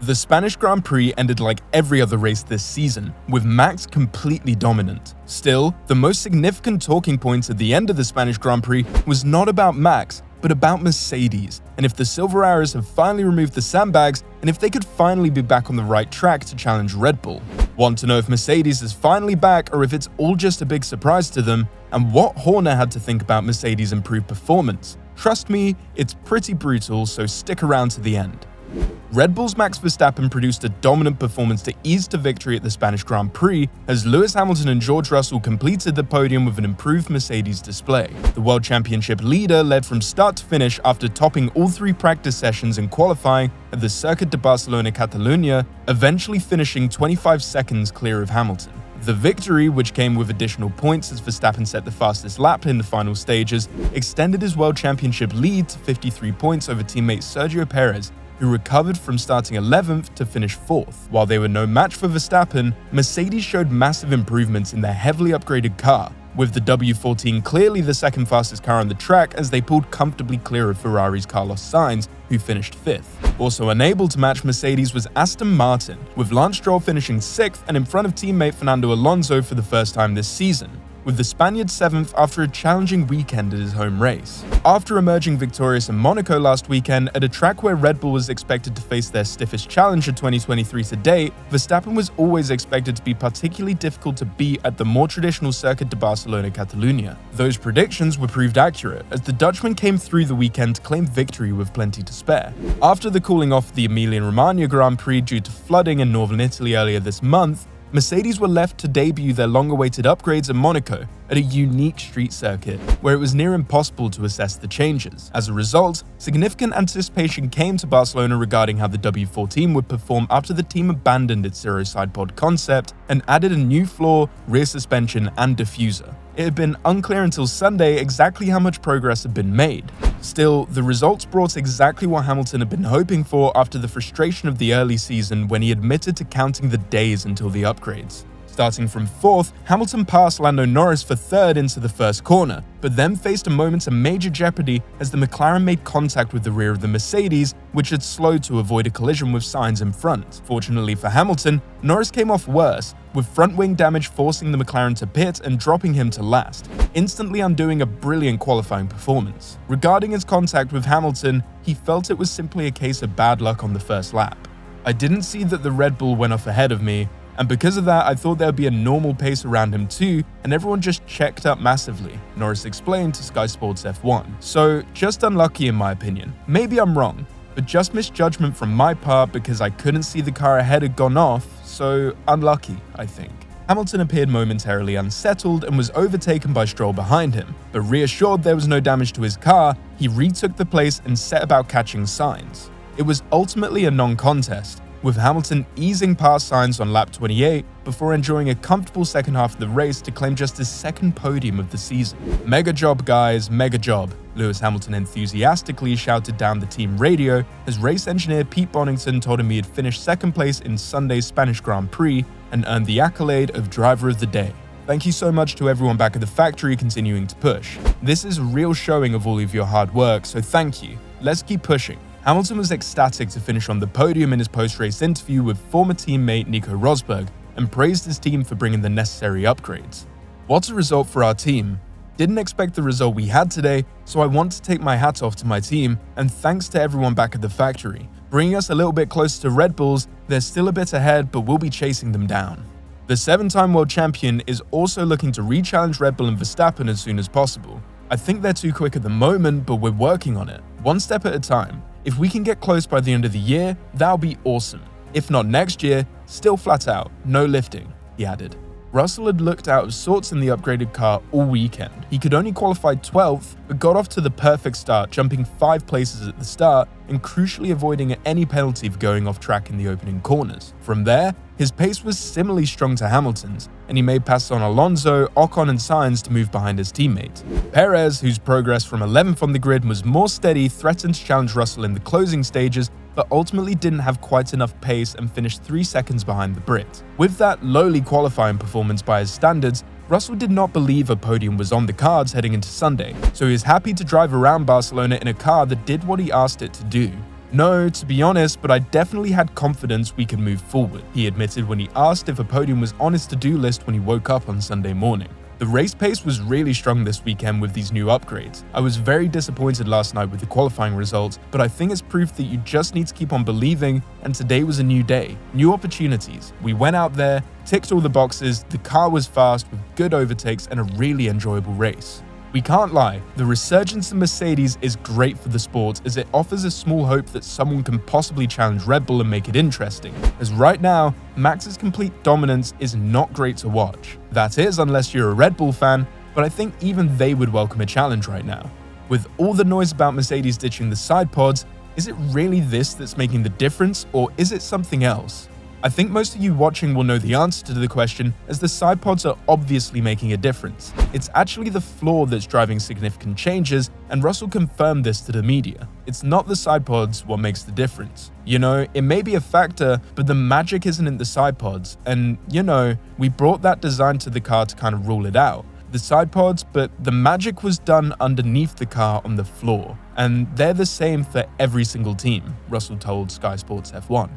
The Spanish Grand Prix ended like every other race this season, with Max completely dominant. Still, the most significant talking point at the end of the Spanish Grand Prix was not about Max, but about Mercedes, and if the Silver Arrows have finally removed the sandbags, and if they could finally be back on the right track to challenge Red Bull. Want to know if Mercedes is finally back or if it's all just a big surprise to them, and what Horner had to think about Mercedes' improved performance? Trust me, it's pretty brutal, so stick around to the end. Red Bull's Max Verstappen produced a dominant performance to ease to victory at the Spanish Grand Prix as Lewis Hamilton and George Russell completed the podium with an improved Mercedes display. The World Championship leader led from start to finish after topping all 3 practice sessions in qualifying at the Circuit de Barcelona-Catalunya, eventually finishing 25 seconds clear of Hamilton. The victory, which came with additional points as Verstappen set the fastest lap in the final stages, extended his World Championship lead to 53 points over teammate Sergio Perez, who recovered from starting 11th to finish 4th. While they were no match for Verstappen, Mercedes showed massive improvements in their heavily upgraded car, with the W14 clearly the second fastest car on the track as they pulled comfortably clear of Ferrari's Carlos Sainz, who finished 5th. Also unable to match Mercedes was Aston Martin, with Lance Stroll finishing 6th and in front of teammate Fernando Alonso for the first time this season, with the Spaniard 7th after a challenging weekend at his home race. After emerging victorious in Monaco last weekend at a track where Red Bull was expected to face their stiffest challenge of 2023 to date, Verstappen was always expected to be particularly difficult to beat at the more traditional Circuit de Barcelona-Catalunya. Those predictions were proved accurate, as the Dutchman came through the weekend to claim victory with plenty to spare. After the cooling off of the Emilia-Romagna Grand Prix due to flooding in northern Italy earlier this month, Mercedes were left to debut their long-awaited upgrades in Monaco at a unique street circuit, where it was near impossible to assess the changes. As a result, significant anticipation came to Barcelona regarding how the W14 would perform after the team abandoned its zero-side pod concept and added a new floor, rear suspension, and diffuser. It had been unclear until Sunday exactly how much progress had been made. Still, the results brought exactly what Hamilton had been hoping for after the frustration of the early season when he admitted to counting the days until the upgrades. Starting from 4th, Hamilton passed Lando Norris for 3rd into the first corner, but then faced a moment of major jeopardy as the McLaren made contact with the rear of the Mercedes, which had slowed to avoid a collision with Sainz in front. Fortunately for Hamilton, Norris came off worse, with front wing damage forcing the McLaren to pit and dropping him to last, instantly undoing a brilliant qualifying performance. Regarding his contact with Hamilton, he felt it was simply a case of bad luck on the first lap. "I didn't see that the Red Bull went off ahead of me, and because of that I thought there would be a normal pace around him too, and everyone just checked up massively," Norris explained to Sky Sports F1. "So, just unlucky in my opinion. Maybe I'm wrong, but just misjudgment from my part because I couldn't see the car ahead had gone off, so unlucky, I think." Hamilton appeared momentarily unsettled and was overtaken by Stroll behind him, but reassured there was no damage to his car, he retook the place and set about catching Sainz. It was ultimately a non-contest, with Hamilton easing past Sainz on lap 28 before enjoying a comfortable second half of the race to claim just his second podium of the season. "Mega job, guys, mega job," Lewis Hamilton enthusiastically shouted down the team radio as race engineer Pete Bonington told him he had finished second place in Sunday's Spanish Grand Prix and earned the accolade of Driver of the Day. "Thank you so much to everyone back at the factory continuing to push. This is a real showing of all of your hard work, so thank you. Let's keep pushing." Hamilton was ecstatic to finish on the podium in his post-race interview with former teammate Nico Rosberg and praised his team for bringing the necessary upgrades. "What a result for our team. Didn't expect the result we had today, so I want to take my hat off to my team, and thanks to everyone back at the factory. Bringing us a little bit closer to Red Bulls, they're still a bit ahead, but we'll be chasing them down." The 7-time world champion is also looking to re-challenge Red Bull and Verstappen as soon as possible. "I think they're too quick at the moment, but we're working on it, one step at a time. If we can get close by the end of the year, that'll be awesome. If not next year, still flat out, no lifting," he added. Russell had looked out of sorts in the upgraded car all weekend. He could only qualify 12th, but got off to the perfect start, jumping 5 places at the start and crucially avoiding any penalty for going off track in the opening corners. From there, his pace was similarly strong to Hamilton's, and he made passes on Alonso, Ocon and Sainz to move behind his teammate. Perez, whose progress from 11th on the grid was more steady, threatened to challenge Russell in the closing stages, but ultimately didn't have quite enough pace and finished 3 seconds behind the Brit. With that lowly qualifying performance by his standards, Russell did not believe a podium was on the cards heading into Sunday, so he was happy to drive around Barcelona in a car that did what he asked it to do. No, to be honest, but I definitely had confidence we could move forward, he admitted when he asked if a podium was on his to-do list when he woke up on Sunday morning. The race pace was really strong this weekend with these new upgrades. I was very disappointed last night with the qualifying results, but I think it's proof that you just need to keep on believing, and today was a new day, new opportunities. We went out there, ticked all the boxes, the car was fast with good overtakes and a really enjoyable race. We can't lie, the resurgence of Mercedes is great for the sport as it offers a small hope that someone can possibly challenge Red Bull and make it interesting, as right now, Max's complete dominance is not great to watch. That is, unless you're a Red Bull fan, but I think even they would welcome a challenge right now. With all the noise about Mercedes ditching the side pods, is it really this that's making the difference, or is it something else? I think most of you watching will know the answer to the question, as the side pods are obviously making a difference. It's actually the floor that's driving significant changes, and Russell confirmed this to the media. It's not the side pods what makes the difference. You know, it may be a factor, but the magic isn't in the side pods, and you know, we brought that design to the car to kind of rule it out. The side pods, but the magic was done underneath the car on the floor, and they're the same for every single team, Russell told Sky Sports F1.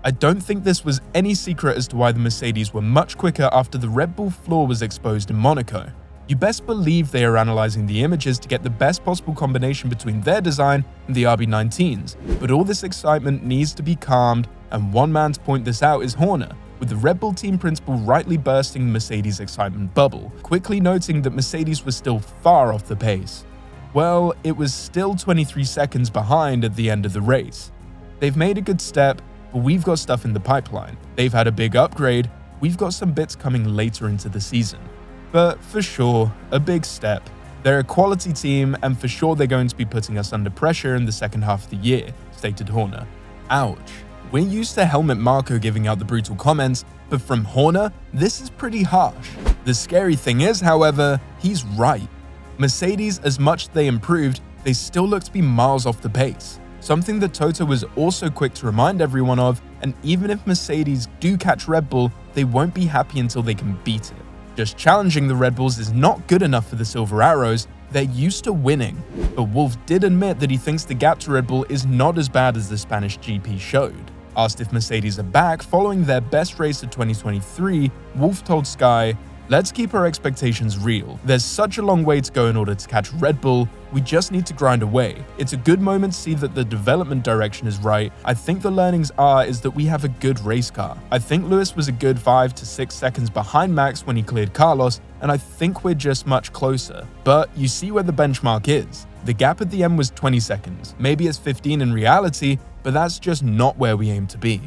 I don't think this was any secret as to why the Mercedes were much quicker after the Red Bull flaw was exposed in Monaco. You best believe they are analyzing the images to get the best possible combination between their design and the RB19s, but all this excitement needs to be calmed, and one man to point this out is Horner, with the Red Bull team principal rightly bursting the Mercedes excitement bubble, quickly noting that Mercedes was still far off the pace. Well, it was still 23 seconds behind at the end of the race. They've made a good step, but we've got stuff in the pipeline. They've had a big upgrade, we've got some bits coming later into the season. But for sure, a big step. They're a quality team, and for sure they're going to be putting us under pressure in the second half of the year, stated Horner. Ouch. We're used to Helmut Marko giving out the brutal comments, but from Horner, this is pretty harsh. The scary thing is, however, he's right. Mercedes, as much as they improved, they still look to be miles off the pace. Something that Toto was also quick to remind everyone of, and even if Mercedes do catch Red Bull, they won't be happy until they can beat it. Just challenging the Red Bulls is not good enough for the Silver Arrows, they're used to winning. But Wolff did admit that he thinks the gap to Red Bull is not as bad as the Spanish GP showed. Asked if Mercedes are back following their best race of 2023, Wolff told Sky, "Let's keep our expectations real. There's such a long way to go in order to catch Red Bull. We just need to grind away. It's a good moment to see that the development direction is right. I think the learnings is that we have a good race car. I think Lewis was a good 5 to 6 seconds behind Max when he cleared Carlos, and I think we're just much closer. But you see where the benchmark is. The gap at the end was 20 seconds. Maybe it's 15 in reality, but that's just not where we aim to be."